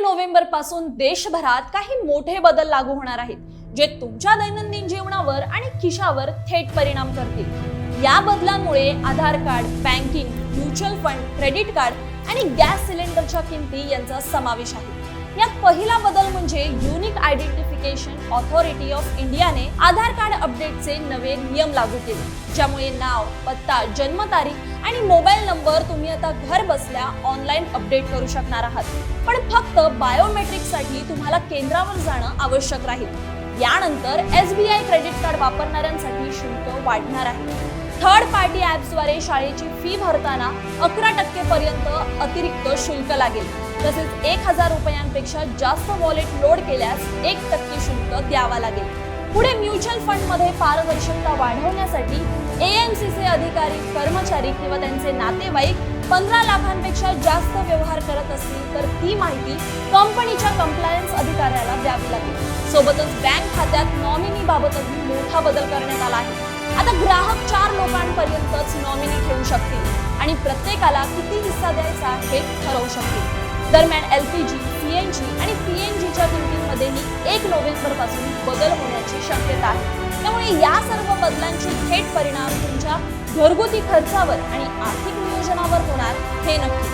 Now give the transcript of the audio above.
November पासून देशभरात काही मोठे बदल लागू होणार आहेत, जे तुमच्या दैनंदिन जीवनावर आणि खिशावर थेट परिणाम करतील। या बदलांमुळे Aadhaar card, banking, mutual fund, credit card आणि गॅस सिलेंडरच्या किमती यांचा समावेश आहे। यात पहिला बदल म्हणजे युनिक आयडेंटिफिकेशन ऑथॉरिटी ऑफ इंडियाने आधार कार्ड अपडेटचे नवे नियम लागू केले, ज्यामुळे नाव, पत्ता, जन्मतारीख आणि मोबाईल नंबर तुम्ही आता घर बसल्या ऑनलाईन अपडेट करू शकणार आहात। पण फक्त बायोमेट्रिकसाठी तुम्हाला केंद्रावर जाणं आवश्यक राहील। यानंतर SBI क्रेडिट कार्ड वापरणाऱ्यांसाठी शुल्क वाढणार आहे। थर्ड पार्टी ॲप्सद्वारे शाळेची फी भरताना 11% पर्यंत अतिरिक्त शुल्क लागेल। तसेच 1000 रुपयांपेक्षा जास्त वॉलेट लोड केल्यास 1% शुल्क द्यावा लागेल। पुढे म्युच्युअल फंड मध्ये पारदर्शकता वाढवण्यासाठी AMCचे अधिकारी, कर्मचारी किंवा त्यांचे नातेवाईक 15 लाखांपेक्षा जास्त व्यवहार करत असतील तर ती माहिती कंपनीच्या कंप्लायन्स अधिकाऱ्याला द्यावी लागेल। सोबतच बँक खात्यात नॉमिनी बाबतही मोठा बदल करण्यात आला आहे। आता ग्राहक 4 लोकांपर्यंतच नॉमिनी ठेवू शकतील आणि प्रत्येकाला किती हिस्सा द्यायचा हे ठरवू शकतील। दरम्यान LPG, CNG आणि PNGच्या किमतींमध्येही 1 नोव्हेंबर पासून बदल होण्याची शक्यता आहे। त्यामुळे या सर्व बदलांचे थेट परिणाम तुमच्या घरगुती खर्चावर आणि आर्थिक नियोजनावर होणार हे नक्की।